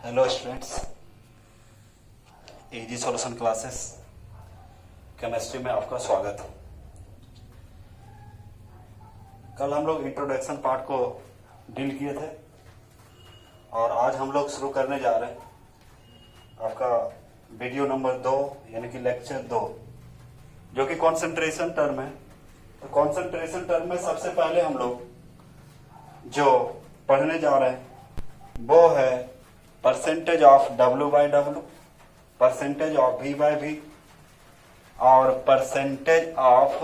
Hello students, easy solution classes chemistry में आपका स्वागत है। कल हम लोग इंट्रोडक्शन पार्ट को डील किए थे और आज हम लोग शुरू करने जा रहे हैं आपका वीडियो नंबर 2 यानी कि लेक्चर 2, जो कि कंसंट्रेशन टर्म है। तो कंसंट्रेशन टर्म में सबसे पहले हम लोग जो पढ़ने जा रहे हैं वो है percentage of W by W, percentage of V by V और percentage of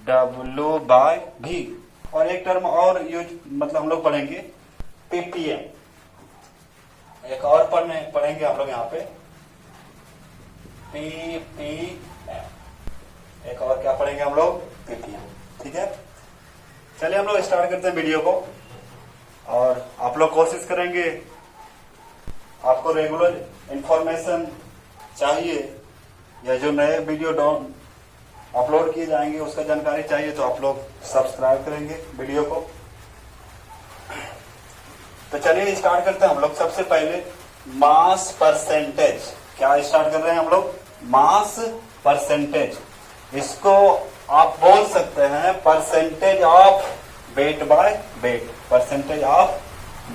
W by V। और एक टर्म और यूज मतलब हम लोग पढ़ेंगे PPM। एक और पढ़ेंगे हम लोग यहाँ पे PPM। एक और क्या पढ़ेंगे हम लोग? PPM। ठीक है, चलिए हम लोग स्टार्ट करते हैं वीडियो को। और आप लोग कोशिश करेंगे, आपको रेगुलर इंफॉर्मेशन चाहिए या जो नए वीडियो अपलोड किए जाएंगे उसका जानकारी चाहिए तो आप लोग सब्सक्राइब करेंगे वीडियो को। तो चलिए स्टार्ट करते हैं हम लोग। सबसे पहले मास परसेंटेज। क्या स्टार्ट कर रहे हैं हम लोग? Mass percentage. इसको आप बोल सकते हैं percentage of weight by weight, percentage of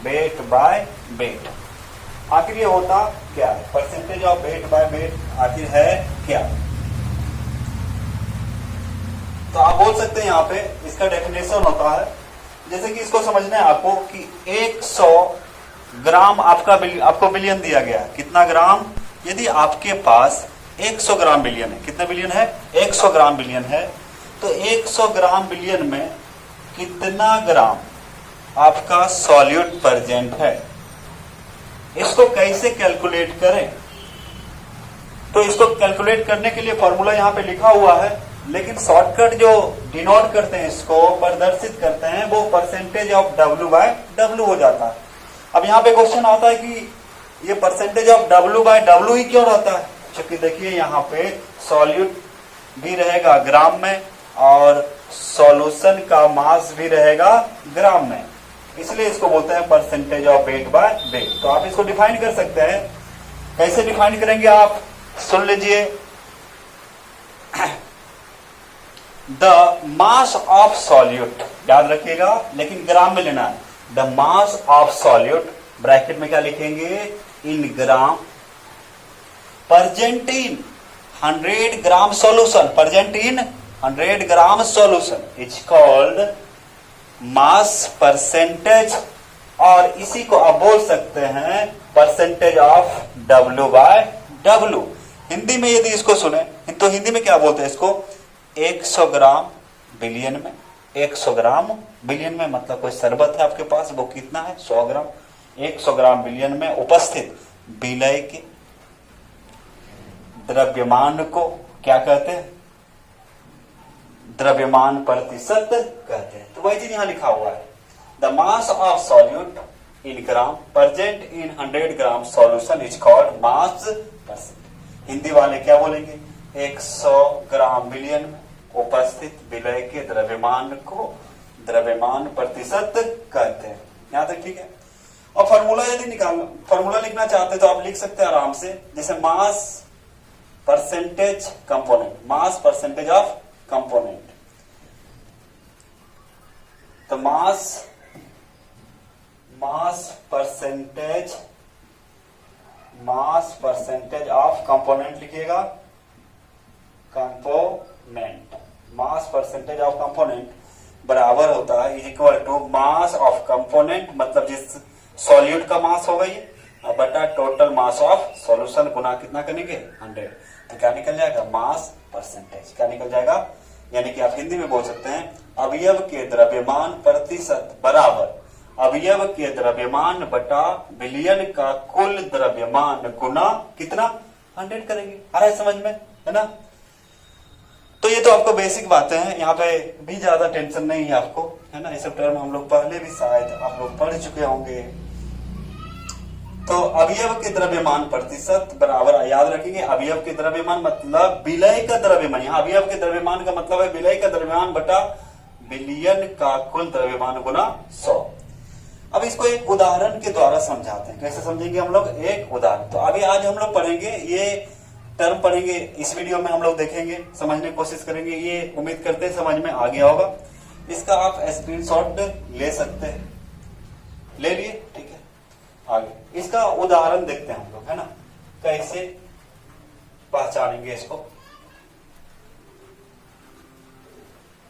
weight by weight. आखिर ये होता क्या है? Percentage of weight by weight आखिर है क्या? तो आप बोल सकते हैं यहाँ पे इसका डेफिनेशन होता है, जैसे कि इसको समझना है आपको कि 100 ग्राम आपको बिलियन दिया गया। कितना ग्राम? यदि आपके पास 100 ग्राम बिलियन है। कितना बिलियन है? 100 ग्राम बिलियन है। तो 100 ग्राम बिलियन में कितना ग्राम आपका सॉल्यूट प्रेजेंट है? इसको कैसे कैलकुलेट करें? तो इसको कैलकुलेट करने के लिए फॉर्मूला यहाँ पे लिखा हुआ है, लेकिन शॉर्टकट जो डिनोट करते हैं, इसको प्रदर्शित करते हैं, वो percentage of W by W हो जाता है। अब यहाँ पे क्वेश्चन आता है कि ये percentage of W by W ही क्यों रहता है? क्योंकि देखिए यहाँ पे सॉल्यूट भी रहेगा ग्राम में और सॉल्यूशन का मास भी रहेगा ग्राम में, इसलिए इसको बोलते हैं percentage of weight by weight. तो आप इसको डिफाइन कर सकते हैं। कैसे डिफाइन करेंगे आप? सुन लीजिए। द मास ऑफ सॉल्यूट, याद रखिएगा लेकिन ग्राम में लेना है। The mass of solute, bracket में क्या लिखेंगे? In gram, present in 100 gram solution, present in 100 gram solution is called mass percentage. और इसी को आप बोल सकते हैं percentage of W by W। Hindi में यदि इसको सुने तो हिंदी में क्या बोलते हैं इसको? 100 ग्राम बिलियन में, 100 ग्राम बिलियन में मतलब कोई शरबत है आपके पास, वो कितना है? 100 ग्राम। 100 ग्राम बिलियन में उपस्थित विलय के द्रव्यमान को क्या कहते हैं? द्रव्यमान प्रतिशत कहते हैं। तो वही चीज यहां लिखा हुआ है। The mass of solute in gram present in 100 gram solution is called mass percent. Hindi वाले क्या बोलेंगे? 100 ग्राम बिलियन में उपस्थित विलय के द्रव्यमान को द्रव्यमान प्रतिशत कहते हैं। यहां तक ठीक है। और फॉर्मूला यदि फॉर्मूला लिखना चाहते तो आप लिख सकते हैं आराम से, जैसे mass percentage component, mass percentage of component. तो मास परसेंटेज ऑफ कंपोनेंट लिखिएगा। Component, mass percentage of component बराबर होता है is equal to mass of component, मतलब जिस सॉल्यूट का मास होगा ये, बटा टोटल मास ऑफ सॉल्यूशन गुना कितना करेंगे? 100। तो क्या निकल जाएगा? Mass percentage. क्या निकल जाएगा? यानी कि आप हिंदी में बोल सकते हैं अवयव के द्रव्यमान प्रतिशत बराबर अवयव के द्रव्यमान बटा बिलियन का कुल द्रव्यमान गुना कितना? 100 करेंगे। आ रहा है समझ में, है ना? तो ये तो आपको बेसिक बातें हैं, यहाँ पे भी ज्यादा टेंशन नहीं है आपको, है ना? ये सब टर्म हम लोग पहले भी शायद आप लोग पढ़ चुके होंगे। तो अवयव के द्रव्यमान प्रतिशत बराबर, याद रखेंगे अवयव के द्रव्यमान मतलब विलय का द्रव्यमान। यहाँ अवयव के द्रव्यमान का मतलब है विलय का द्रव्यमान बटा बिलियन का कुल द्रव्यमान गुना 100। अब इसको एक उदाहरण के द्वारा समझाते हैं। कैसे समझेंगे हम लोग? एक उदाहरण। तो अभी आज हम लोग पढ़ेंगे, ये टर्म पढ़ेंगे, इस वीडियो में हम लोग देखेंगे, समझने की कोशिश करेंगे। ये उम्मीद करते हैं समझ में आ गया होगा। इसका आप स्क्रीनशॉट ले सकते हैं, ले लिए, ठीक है। आगे इसका उदाहरण देखते हैं हम लोग, है ना, कैसे पहचानेंगे इसको।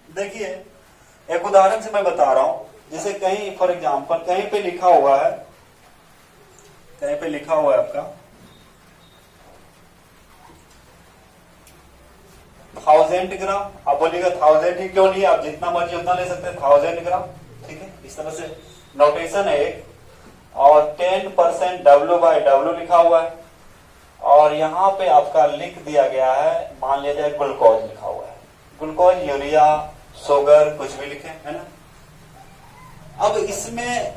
देखिए एक उदाहरण से मैं बता रहा हूं, जैसे कहीं फॉर एग्जांपल कहीं पे लिखा हुआ है, कहीं पे लिखा हुआ है आपका 1000 ग्राम। आप बोलिएगा 1000 ही क्यों नहीं, आप जितना मर्जी उतना ले सकते हैं, 1000 ग्राम, ठीक है। इस तरह से नोटेशन है एक, और 10% W/W लिखा हुआ है, और यहाँ पे आपका लिख दिया गया है, मान लिया जाए ग्लूकोज लिखा हुआ है, ग्लूकोज, यूरिया, शुगर, कुछ भी लिखे, है ना। अब इसमें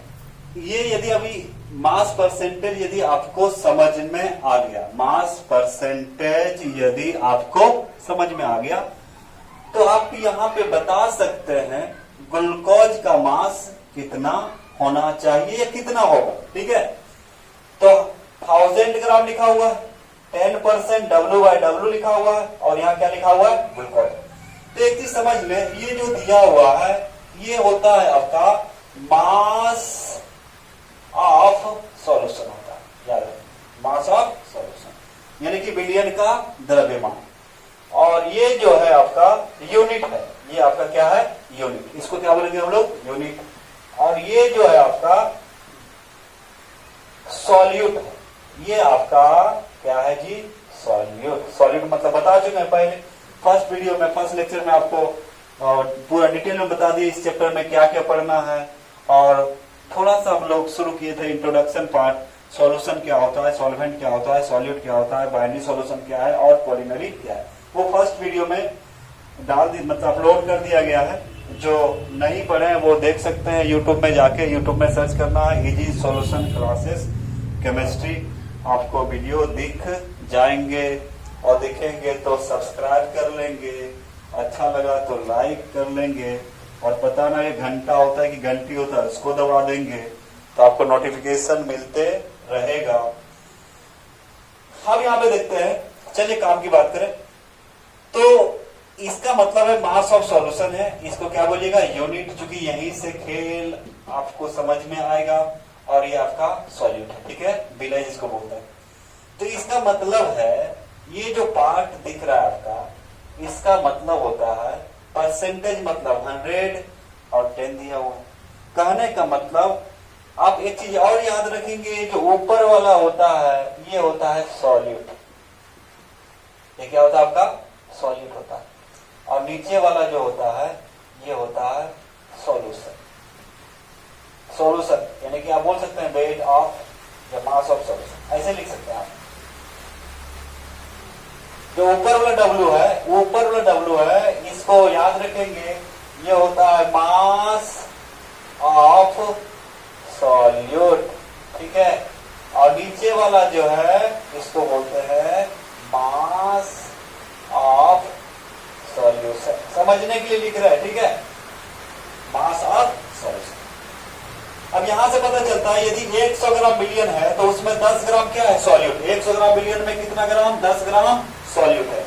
ये यदि अभी मास परसेंटेज यदि आपको समझ में आ गया, मास परसेंटेज यदि आपको समझ में आ गया, तो आप यहाँ पे बता सकते हैं ग्लूकोज का मास कितना होना चाहिए या कितना होगा, ठीक है। तो 1000 ग्राम लिखा हुआ है, 10% W/W लिखा हुआ है, और यहाँ क्या लिखा हुआ है? ग्लूकोज। तो एक चीज समझ ले, ये जो दिया हुआ है ये होता है आपका मास ऑफ सॉल्यूशन होता है, याद रखिए, मास ऑफ सॉल्यूशन, यानी कि बिलियन का द्रव्यमान। और ये जो है आपका यूनिट है, ये आपका क्या है? यूनिट। इसको क्या बोलेंगे हम लोग? यूनिट। और ये जो है आपका सॉल्यूट है, ये आपका क्या है जी? सॉल्यूट। सॉल्यूट मतलब बता चुके हैं पहले, फर्स्ट वीडियो में, फर्स्ट लेक्चर में आपको पूरा डिटेल में बता दिए इस चैप्टर में क्या क्या पढ़ना है। और थोड़ा सा हम लोग शुरू किए थे इंट्रोडक्शन पार्ट, सॉल्यूशन क्या होता है, सॉल्वेंट क्या होता है, सॉल्यूट क्या होता है, बाइनरी सॉल्यूशन क्या है, और पॉलीमरी क्या है। वो फर्स्ट वीडियो में डाल दी, मतलब अपलोड कर दिया गया है। जो नहीं पढ़े हैं वो देख सकते हैं यूट्यूब में जाके, यूट्यूब में सर्च करना है इजी सॉल्यूशन क्लासेस केमिस्ट्री, आपको वीडियो दिख जाएंगे, और दिखेंगे तो सब्सक्राइब कर लेंगे, अच्छा लगा तो लाइक कर लेंगे, और पता ना ये घंटा होता है कि घंटी होता है, उसको दबा देंगे तो आपको नोटिफिकेशन मिलते रहेगा। अब यहाँ पे देखते हैं, चलिए काम की बात करें। तो इसका मतलब है मास ऑफ सॉल्यूशन है, इसको क्या बोलिएगा? यूनिट, चूंकि यहीं से खेल आपको समझ में आएगा। और ये आपका सॉल्यूट है, ठीक है, बिलाई जिसको बोलते हैं। तो इसका मतलब है ये जो पार्ट दिख रहा है आपका, इसका मतलब होता है परसेंटेज, मतलब 100 और 10 दिया हुआ। कहने का मतलब आप एक चीज और याद रखेंगे, जो ऊपर वाला होता है ये होता है सॉल्यूट, ये क्या होता है आपका? सॉल्यूट होता है। और नीचे वाला जो होता है ये होता है सॉल्यूशन। सॉल्यूशन यानी कि आप बोल सकते हैं वेट ऑफ या मास ऑफ सॉल्यूशन, ऐसे लिख सकते हैं आप। जो ऊपर वाला W है, ऊपर वाला W है, इसको याद रखेंगे, ये होता है मास ऑफ सॉल्यूट, ठीक है। और नीचे वाला जो है इसको बोलते हैं मास ऑफ सॉल्यूशन। समझने के लिए लिख रहा है, ठीक है, मास ऑफ सॉल्यूशन। अब यहां से पता चलता है यदि 100 ग्राम बिलियन है तो उसमें 10 ग्राम क्या है? सॉल्यूट। 100 ग्राम बिलियन में कितना ग्राम? 10 ग्राम सॉल्यूट है।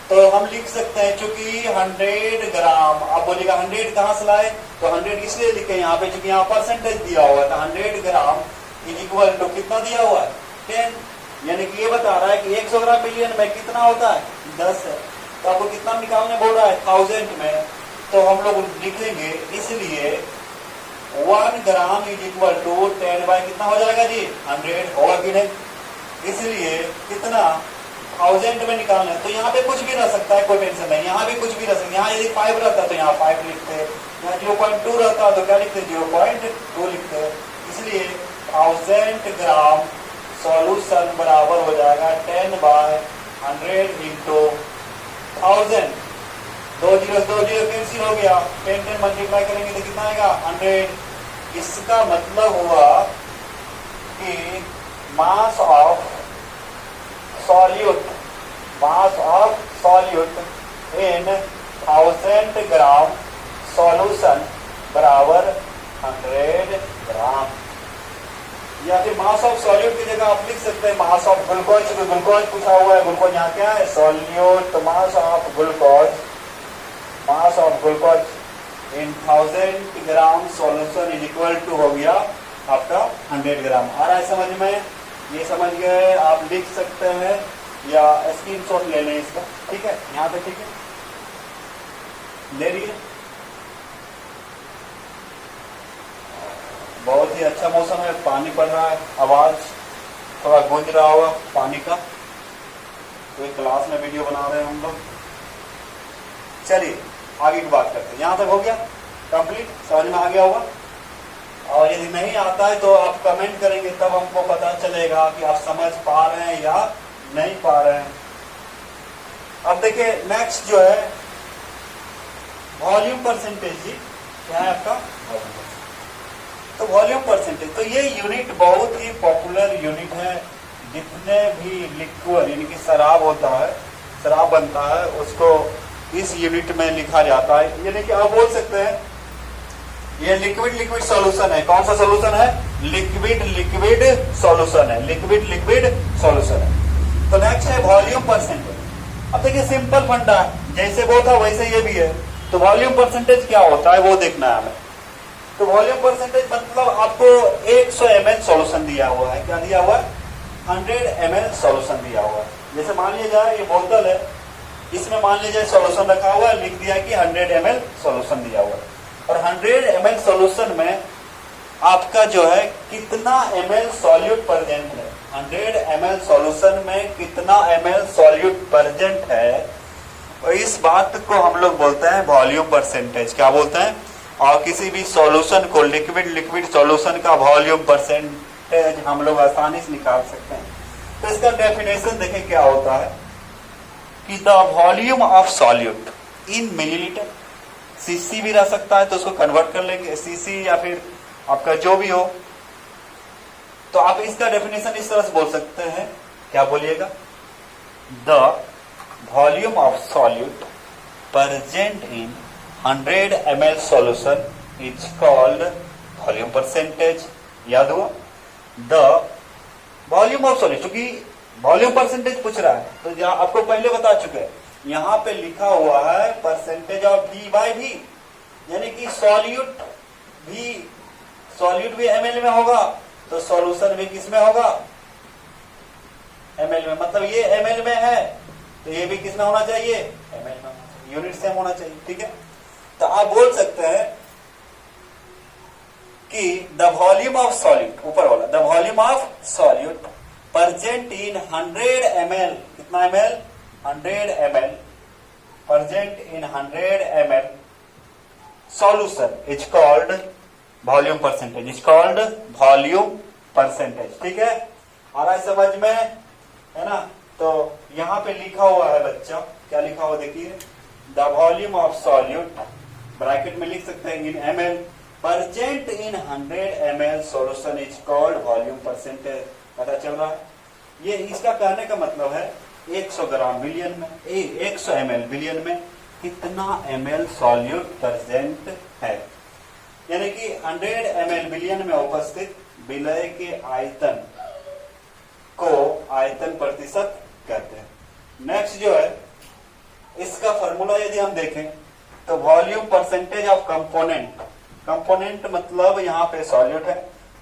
तो हम लिख सकते हैं, चूंकि 100 ग्राम, आप बोलिएगा 100 कहां से लाए? तो 100 इसलिए लिखे यहाँ पे चूंकि यहाँ परसेंटेज दिया हुआ था। 100 ग्राम इज इक्वल टू कितना दिया हुआ है? 10। यानी कि ये बता रहा है कि 100 ग्राम बिलियन में कितना होता है? 10 है। तो आपको कितना निकालने बोल रहा है? 1000 में। तो हम लोग लिखेंगे, इसलिए 1 gram is equal to 10 by कितना हो जाएगा जी? 100 होगा कि नहीं? इसलिए कितना 1000 में निकालना है। तो यहाँ पे कुछ भी रह सकता है, कोई टेंशन नहीं, यहाँ भी कुछ भी रह सकता है। यहाँ यदि 5 रहता तो यहाँ 5 लिखते, यहाँ 0.2 रहता तो क्या लिखते? 0.2 लिखते। इसलिए 1000 ग्राम सॉल्यूशन बराबर हो जाएगा 10 बाय 100 इंटू 1000। 2 0 कैंसिल हो गया, 10 मल्टीप्लाई करेंगे तो कितना आएगा? 100। इसका मतलब हुआ कि मास of solute, mass of solute in 1000 gram solution बराबर 100 ग्राम। सॉल्यूट की जगह आप लिख सकते हैं मास ऑफ ग्लूकोज, क्योंकि ग्लूकोज पूछा हुआ है, ग्लूकोज यहाँ क्या है सॉल्यूट, तो mass of glucose in 1000 gram solution is equal to हो गया आपका 100 ग्राम। आ रहा है समझ में? ये समझ गए, आप लिख सकते हैं या स्क्रीनशॉट ले लें इसका, ठीक है? यहाँ पे ठीक है, ले लिए। बहुत ही अच्छा मौसम है, पानी पड़ रहा है, आवाज थोड़ा गूंज रहा होगा पानी का, तो एक क्लास में वीडियो बना रहे हैं हम लोग। चलिए आगे की बात करते हैं। यहाँ तक हो गया कंप्लीट, समझ में आ गया होगा। और यदि नहीं आता है तो आप कमेंट करेंगे, तब हमको पता चलेगा कि आप समझ पा रहे हैं या नहीं पा रहे हैं। अब देखिए नेक्स्ट जो है वॉल्यूम परसेंटेज। जी क्या है आपका तो वॉल्यूम परसेंटेज, तो ये यूनिट बहुत ही पॉपुलर यूनिट है। जितने भी लिक्विड यानी कि शराब होता है, शराब बनता है, उसको इस यूनिट में लिखा जाता है। यानी कि आप बोल सकते हैं ये लिक्विड सॉल्यूशन है। कौन सा सॉल्यूशन है? लिक्विड सॉल्यूशन है, लिक्विड सॉल्यूशन है। तो नेक्स्ट है वॉल्यूम परसेंटेज। अब देखिए सिंपल फंडा है, जैसे वो था वैसे ये भी है। तो वॉल्यूम परसेंटेज क्या होता है वो देखना है हमें। तो वॉल्यूम परसेंटेज मतलब आपको 100 ml सॉल्यूशन दिया हुआ है। क्या दिया हुआ है? 100 ml सॉल्यूशन दिया हुआ है। जैसे मान लिया जाए ये बोतल है, इसमें मान लीजिए सॉल्यूशन रखा हुआ है, लिख दिया कि 100 ml सॉल्यूशन दिया हुआ है। और 100 ml सॉल्यूशन में आपका जो है कितना ml सॉल्यूट प्रेजेंट है, 100 ml सॉल्यूशन में कितना ml सॉल्यूट प्रेजेंट है, और इस बात को हम लोग बोलते हैं वॉल्यूम परसेंटेज। क्या बोलते हैं? और किसी भी सॉल्यूशन को लिक्विड सॉल्यूशन का वॉल्यूम परसेंटेज हम लोग आसानी से निकाल सकते हैं। तो इसका डेफिनेशन देखें क्या होता है कि the volume of solute in millilitre, CC भी रह सकता है तो उसको कन्वर्ट कर लेंगे सीसी या फिर आपका जो भी हो। तो आप इसका डेफिनेशन इस तरह से बोल सकते हैं, क्या बोलिएगा? The volume of solute present in 100 ml solution is called volume percentage. याद हुआ? द वॉल्यूम ऑफ सॉल्यूट, क्योंकि वॉल्यूम परसेंटेज पूछ रहा है तो आपको पहले बता चुके हैं, यहाँ पे लिखा हुआ है percentage of V by V, यानी कि सॉल्यूट भी ml में होगा तो सॉल्यूशन भी किस में होगा? ml में। मतलब ये ml में है तो ये भी किस में होना चाहिए? ml में, यूनिट सेम होना चाहिए, ठीक है? तो आप बोल सकते हैं कि द वॉल्यूम ऑफ सॉल्यूट, ऊपर वाला, the volume of solute present in 100 ml, कितना ml? 100 ml present in 100 ml solution is called volume percentage, is called volume percentage. ठीक है, आ रहा है समझ में, है ना? तो यहां पे लिखा हुआ है बच्चा, क्या लिखा हुआ देखिए, the volume of solute, bracket में लिख सकते हैं इन ml, present in 100 ml solution is called volume percentage. पता चल रहा है? ये इसका कहने का मतलब है 100 ग्राम बिलियन में, 100 ml बिलियन में कितना ml सॉल्यूट प्रेजेंट है, यानी कि 100 ml बिलियन में उपस्थित विलय के आयतन को आयतन प्रतिशत कहते हैं। नेक्स्ट जो है इसका फॉर्मूला यदि हम देखें तो volume percentage of component, component मतलब यहाँ पे सॉल्यूट है,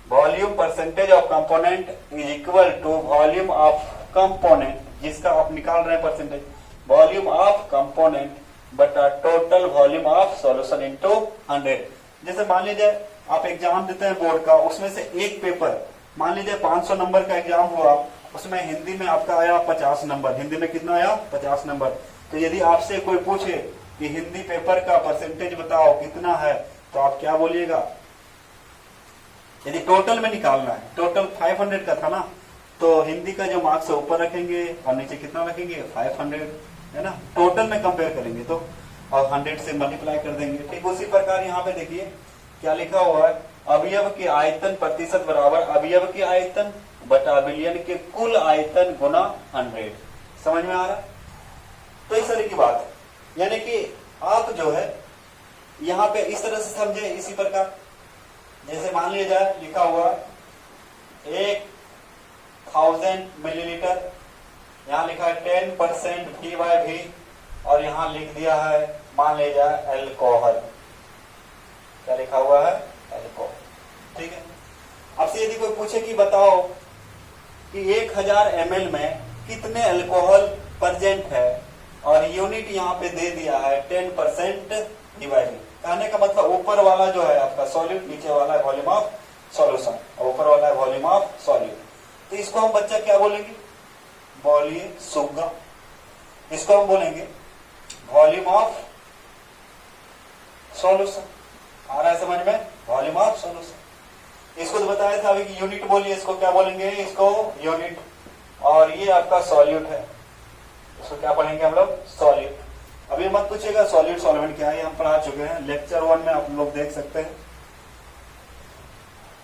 volume percentage of component is equal to volume of component, जिसका आप निकाल रहे हैं परसेंटेज, वॉल्यूम ऑफ कंपोनेंट बटा total volume of solution into 100। जैसे मान लीजिए आप एग्जाम देते हैं बोर्ड का, उसमें से एक पेपर मान लीजिए 500 नंबर का एग्जाम हुआ, उसमें हिंदी में आपका आया 50 नंबर, हिंदी में कितना आया? 50 नंबर। तो यदि आपसे कोई पूछे कि हिंदी पेपर का परसेंटेज बताओ कितना है, तो आप क्या बोलिएगा? यदि टोटल में निकालना है, टोटल 500 का था ना, तो हिंदी का जो मार्क्स है ऊपर रखेंगे और नीचे कितना रखेंगे? 500, है ना? टोटल में कंपेयर करेंगे तो, और 100 से मल्टीप्लाई कर देंगे। ठीक उसी प्रकार यहाँ पे देखिए क्या लिखा हुआ है, अवयव के आयतन प्रतिशत बराबर अवयव के आयतन बटा बिलियन के कुल आयतन गुना 100। समझ में आ रहा है? तो इस तरह की बात है, यानी कि आप जो है यहाँ पे इस तरह से समझे, इसी प्रकार जैसे मान लिया जाए लिखा हुआ 1 1000 मिलीलीटर, यहाँ लिखा है 10% V/V, और यहाँ लिख दिया है मान लीजिए अल्कोहल, क्या लिखा हुआ है, अल्कोहल। ठीक है, आपसे यदि कोई पूछे कि बताओ कि 1000 ml में कितने अल्कोहल प्रेजेंट है, और यूनिट यहाँ पे दे दिया है 10% V/V, कहने का मतलब ऊपर वाला जो है आपका सॉल्यूट, नीचे वाला है वॉल्यूम ऑफ सॉल्यूशन, ऊपर वाला है वॉल्यूम ऑफ सॉल्यूट। तो इसको हम बच्चा क्या बोलेंगे, बोलिए सुग्गा, इसको हम बोलेंगे वॉल्यूम ऑफ सॉल्यूशन। आ रहा है समझ में, वॉल्यूम ऑफ सॉल्यूशन। इसको तो बताया था अभी कि यूनिट बोलिए, इसको क्या बोलेंगे, इसको यूनिट, और ये आपका सॉल्यूट है, इसको क्या पढ़ेंगे हम लोग, सॉल्यूट। अभी मत पूछेगा सॉलिड सॉल्वेंट क्या है, हम पढ़ा चुके हैं लेक्चर 1 में, आप लोग देख सकते हैं।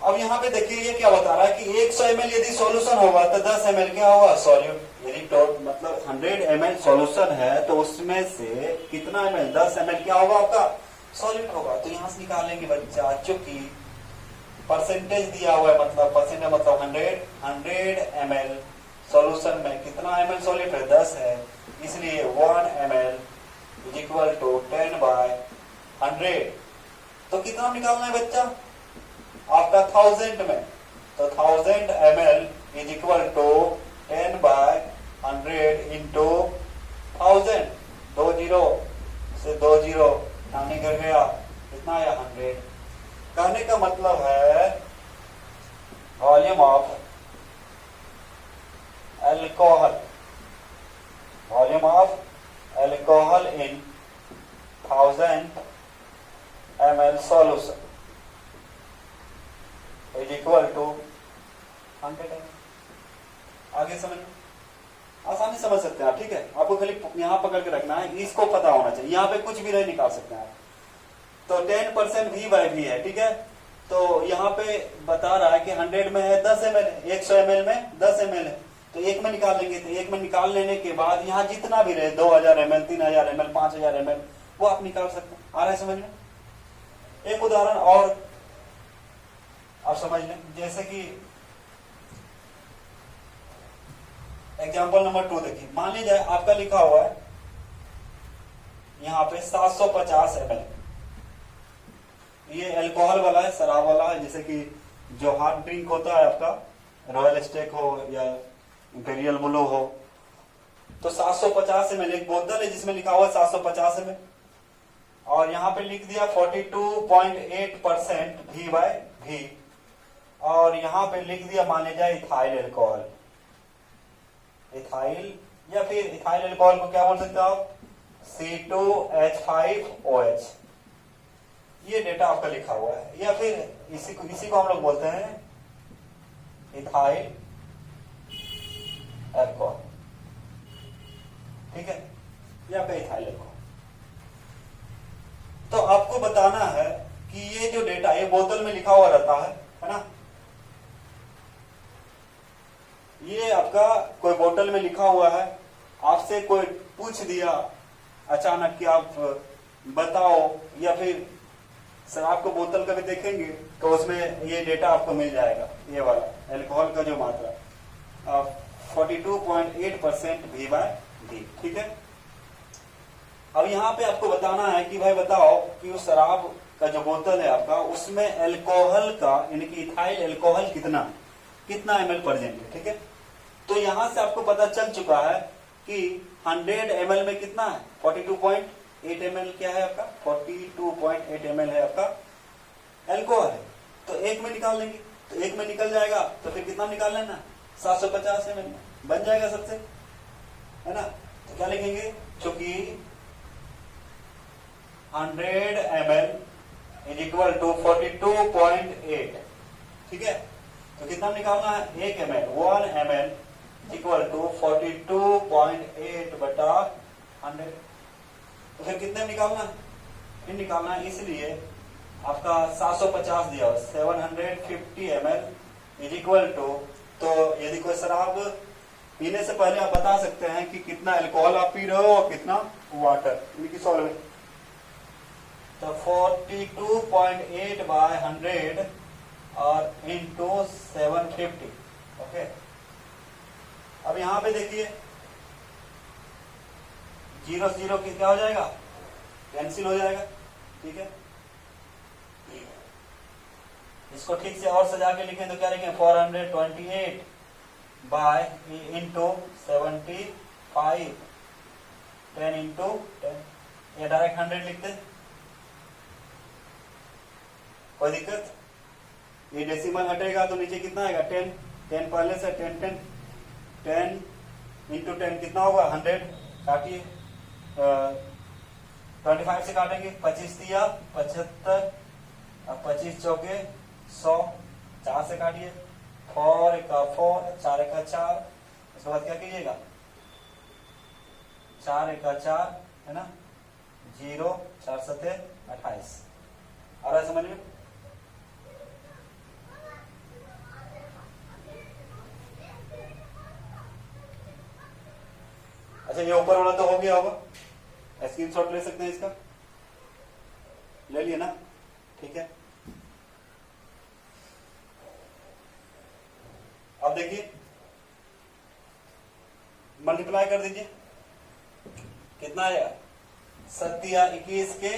अब यहाँ पे देखिए ये क्या बता रहा है कि 100 ml यदि सॉल्यूशन होगा तो 10 ml क्या होगा, सॉल्यूट। यदि मतलब 100 ml सॉल्यूशन है तो उसमें से कितना ml, 10 ml क्या होगा आपका, सॉल्यूट होगा। तो यहाँ से निकालेंगे बच्चा, चूंकि परसेंटेज दिया हुआ है, मतलब परसेंटेज मतलब 100 ml सॉल्यूशन में कितना ml सॉल्यूट है, 10 है, इसलिए 1 ml इज इक्वल टू 10/100। तो कितना निकालना है बच्चा आपका 1000 में, तो 1000 ml is equal to 10/100 into 1000, 2 zero से 2 जीरो टानी कर गया, कितना आया 100। कहने का मतलब है volume of alcohol, volume of alcohol in 1000 ml solution is equal to 100 ml। आगे समझ, आसानी समझ सकते हैं आप, ठीक है। आपको खाली यहाँ पकड़ के रखना है, इसको पता होना चाहिए, यहाँ पे कुछ भी नहीं निकाल सकते हैं आप। तो 10% V/V है, ठीक है। तो यहाँ पे बता रहा है कि 100 में है 10 ml, 100 ml में 10 ml है, तो एक में निकाल लेंगे। तो एक में निकाल लेने के बाद यहाँ जितना भी रहे 2000 ml, 3000 ml, 5000 ml, वो आप निकाल सकते हैं। आ रहा है समझ में। एक उदाहरण और आप समझ लें, जैसे कि एग्जाम्पल नंबर 2 देखिए। मान लीजिए आपका लिखा हुआ है यहाँ पे 750 ml, ये अल्कोहल वाला है, शराब वाला है, जैसे कि जो हार्ड ड्रिंक होता है आपका, रॉयल स्टेक हो या इंपेरियल ब्लू हो, तो 750 ml एक बोतल है जिसमें लिखा हुआ है 750 ml, और यहाँ पे लिख दिया 42.8% V/V, और यहाँ पे लिख दिया मान लीजिए इथाइल अल्कोहल, इथाइल, या फिर इथाइल अल्कोहल को क्या बोल सकते हो आप, C2H5OH। ये डेटा आपका लिखा हुआ है, या फिर इसी को हम लोग बोलते हैं इथाइल अल्कोहल, ठीक है, या फिर इथाइल अल्कोहल। तो आपको बताना है कि ये जो डेटा ये बोतल में लिखा हुआ रहता है ना, ये आपका कोई बोतल में लिखा हुआ है, आपसे कोई पूछ दिया अचानक कि आप बताओ, या फिर सर आपको बोतल कभी देखेंगे तो उसमें ये डेटा आपको मिल जाएगा, ये वाला अल्कोहल का जो मात्रा 42.8% V/V, ठीक है। अब यहाँ पे आपको बताना है कि भाई बताओ कि उस शराब का जो बोतल है आपका, उसमें अल्कोहल का यानी कि इथाइल अल्कोहल कितना ml प्रेजेंट है, ठीक है। तो यहां से आपको पता चल चुका है कि 100 ml में कितना है, 42.8 ml क्या है आपका, 42.8 ml है आपका अल्कोहल है। तो एक में निकाल लेंगे, तो एक में निकल जाएगा, तो फिर कितना निकाल लेना, 750 ml बन जाएगा सबसे, है ना। तो क्या लिखेंगे, चूंकि 100 ml इज इक्वल टू 42.8, ठीक है। तो कितना निकालना है, 1 ml, 1 ml इक्वल टू 42.8/100। तो फिर कितने निकालना है, फिर निकालना है, इसलिए आपका 750 दिया, 750 ml इज इक्वल टू, तो यदि कोई शराब पीने से पहले आप बता सकते हैं कि कितना अल्कोहल आप पी रहे हो और कितना वाटर यानी कि सॉल्वेंट। तो 42.8/100 और इंटू 750, ओके। अब यहां पे देखिए 0 से 0 क्या हो जाएगा, कैंसिल हो जाएगा, ठीक है। इसको ठीक से और सजा के लिखें तो क्या लिखें, 428 बाय इंटू 75 10 इंटू 10, या डायरेक्ट 100 लिखते, कोई दिक्कत। ये डेसिमल हटेगा तो नीचे कितना आएगा, 10 10 पहले से 10 10 10 इंटू 10 कितना होगा, 100। काटिए 25 से काटेंगे, 25 दिया 75, अब 25 चौके 100, 4 से काटिए, 4 का 4, 4 का 4, उसके बाद क्या कीजिएगा, 4 का 4 है ना, 0 4 7 28। आ रहा है समझ में। अच्छा ये ऊपर वाला तो हो गया होगा, स्क्रीनशॉट ले सकते हैं इसका, ले लिए ना, ठीक है। अब देखिए मल्टीप्लाई कर दीजिए, कितना आएगा, 7 या 21 के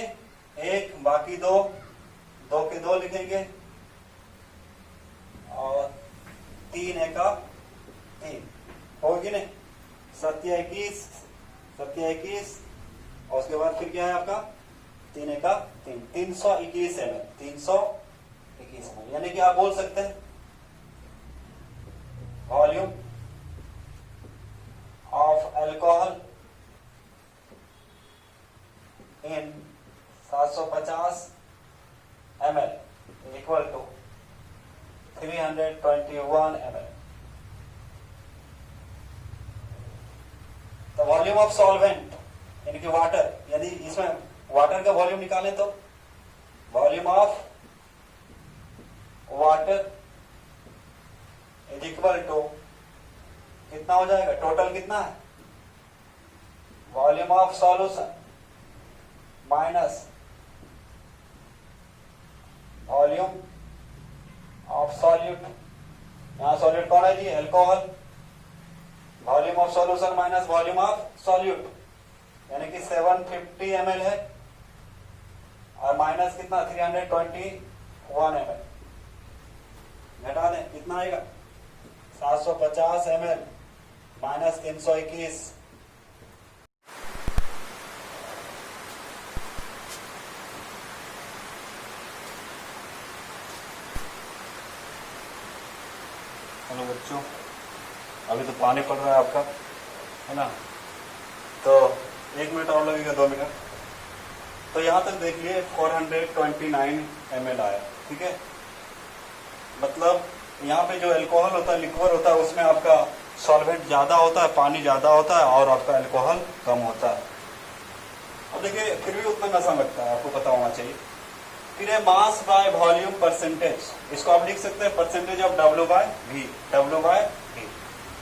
1 बाकी 2, 2 के 2 लिखेंगे, और 3 है का 3, होगी नहीं, 7 या 21, 7 या 21, और उसके बाद फिर क्या है आपका 3 है का 3, 321 ml, 321 ml, यानी कि आप बोल सकते हैं volume of alcohol in 750 ml equal to 321 ml। तो वॉल्यूम ऑफ सॉल्वेंट यानी कि वाटर, यदि इसमें वाटर का वॉल्यूम निकालें तो volume of water is equal to कितना हो जाएगा, टोटल कितना है, volume of solution minus volume of solute, यहां सॉल्यूट कौन है जी, alcohol, volume of solution minus volume of solute, यानी कि 750 ml है, और माइनस कितना 321 ml, घटा दें कितना आएगा, 750 ml माइनस 321, हेलो बच्चों, अभी तो पानी पड़ रहा है आपका, है ना, तो 1 मिनट और लगेगा, 2 मिनट। तो यहां तक देखिए 429 ml आया, ठीक है। मतलब यहाँ पे जो अल्कोहल होता है, लिक्विड होता है, उसमें आपका सॉल्वेंट ज्यादा होता है, पानी ज्यादा होता है, और आपका अल्कोहल कम होता है। अब देखिए फिर भी उतना नशा लगता है, आपको पता होना चाहिए। फिर है मास बाय वॉल्यूम परसेंटेज, इसको आप लिख सकते हैं percentage of W by V, W by V।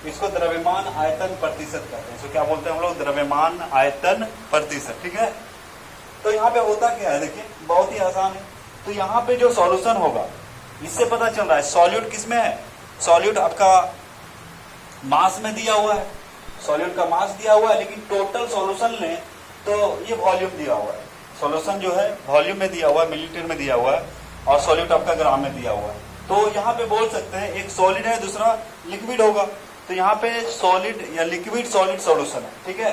इसको द्रव्यमान आयतन प्रतिशत कहते हैं, इसको क्या बोलते हैं हम लोग, द्रव्यमान आयतन प्रतिशत, ठीक है। तो यहाँ पे होता क्या है, देखिए बहुत ही आसान है। तो यहाँ पे जो सॉल्यूशन होगा, इससे पता चल रहा है सॉल्यूट किसमें है, सॉल्यूट आपका मास में दिया हुआ है, सॉल्यूट का मास दिया हुआ है, लेकिन टोटल सॉल्यूशन लें तो ये वॉल्यूम दिया हुआ है, सॉल्यूशन जो है वॉल्यूम में दिया हुआ है, मिलीलीटर में दिया हुआ है, और सॉल्यूट आपका ग्राम में दिया हुआ है। तो यहाँ पे बोल सकते हैं एक सॉलिड है, दूसरा लिक्विड होगा, तो यहाँ पे सॉलिड या लिक्विड सॉलिड सॉल्यूशन है, ठीक है।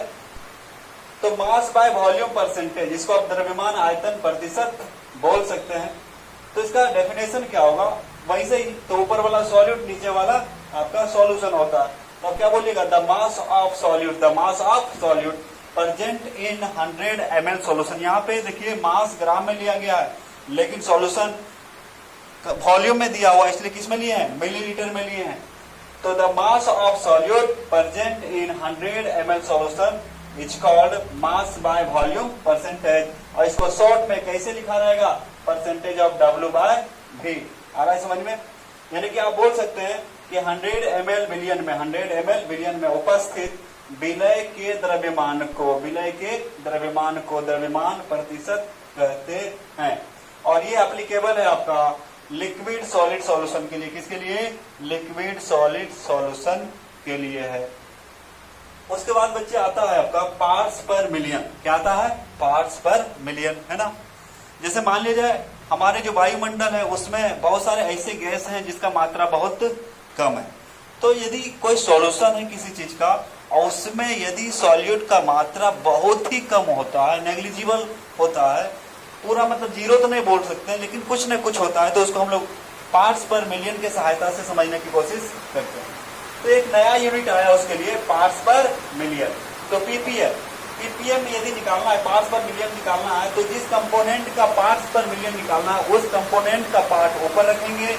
तो मास बाय वॉल्यूम परसेंटेज, इसको आप द्रव्यमान आयतन प्रतिशत बोल सकते हैं। तो इसका डेफिनेशन क्या होगा, वैसे ही, तो ऊपर वाला सॉल्यूट, नीचे वाला आपका सॉल्यूशन होता है। तो आप क्या बोलिएगा, the mass of solute, the mass of solute present in 100 ml solution. यहाँ पे देखिए मास ग्राम में लिया गया है, लेकिन सॉल्यूशन वॉल्यूम में दिया हुआ है, इसलिए किस में लिए हैं, मिलीलीटर में लिए हैं। तो the mass of solute present in 100 ml solution is called mass by volume percentage, और इसको शॉर्ट में कैसे लिखा जाएगा, percentage of W by V। आ रहा है समझ में, यानी कि आप बोल सकते हैं कि 100 ml बिलियन में, 100 ml बिलियन में उपस्थित विलय के द्रव्यमान को, विलय के द्रव्यमान को द्रव्यमान प्रतिशत कहते हैं। और ये एप्लीकेबल है आपका लिक्विड सॉलिड सॉल्यूशन के लिए, किसके लिए, लिक्विड सॉलिड सॉल्यूशन के लिए है। उसके बाद बच्चे आता है आपका पार्ट्स पर मिलियन। क्या आता है? पार्ट्स पर मिलियन, है ना। जैसे मान लिया जाए हमारे जो वायुमंडल है उसमें बहुत सारे ऐसे गैस हैं जिसका मात्रा बहुत कम है। तो यदि कोई सॉल्यूशन है किसी चीज का और उसमें यदि सॉल्यूट का मात्रा बहुत ही कम होता है, नेग्लिजिबल होता है, पूरा मतलब जीरो तो नहीं बोल सकते लेकिन कुछ न कुछ होता है, तो उसको हम लोग पार्ट्स पर मिलियन के सहायता से समझने की कोशिश करते हैं। तो एक नया यूनिट आया उसके लिए, पार्ट्स पर मिलियन। तो पीपीएम, पीपीएम यदि निकालना है, पार्ट्स पर मिलियन निकालना है, तो जिस कंपोनेंट का पार्ट्स पर मिलियन निकालना है उस कंपोनेंट का पार्ट ऊपर रखेंगे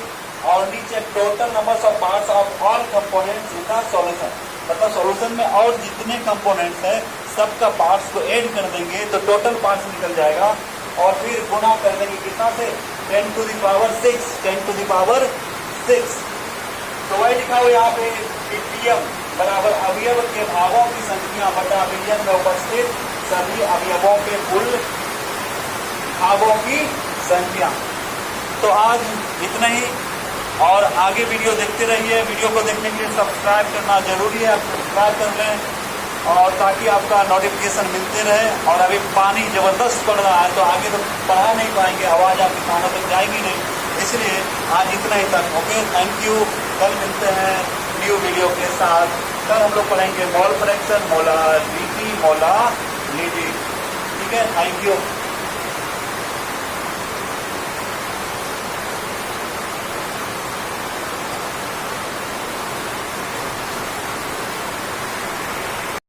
और नीचे total numbers of parts of all components in the solution, मतलब सॉल्यूशन में और जितने कंपोनेंट्स है सबका पार्ट्स को ऐड कर देंगे तो टोटल पार्ट्स निकल जाएगा और फिर गुणा कर देंगे कितना से? 10 to the power 6, 10 to the power 6। तो वही लिखा हुआ यहाँ पे पीपीएम बराबर अवयव के भागों की संख्या बटा मिलियन में उपस्थित सभी अवयवों के कुल भागों की संख्या। तो आज इतना ही, और आगे वीडियो देखते रहिए। वीडियो को देखने के लिए सब्सक्राइब करना जरूरी है, आप सब्सक्राइब कर लें और ताकि आपका नोटिफिकेशन मिलते रहे। और अभी पानी जबरदस्त पड़ रहा है तो आगे तो पढ़ा नहीं पाएंगे, आवाज़ आपके कानों तक जाएगी नहीं, इसलिए आज इतना ही तक। Okay, thank you. कल मिलते हैं न्यू वीडियो के साथ। कल हम लोग पढ़ेंगे मोल फ्रैक्शन, मोलार रीति, मोलारिटी। ठीक है, थैंक यू।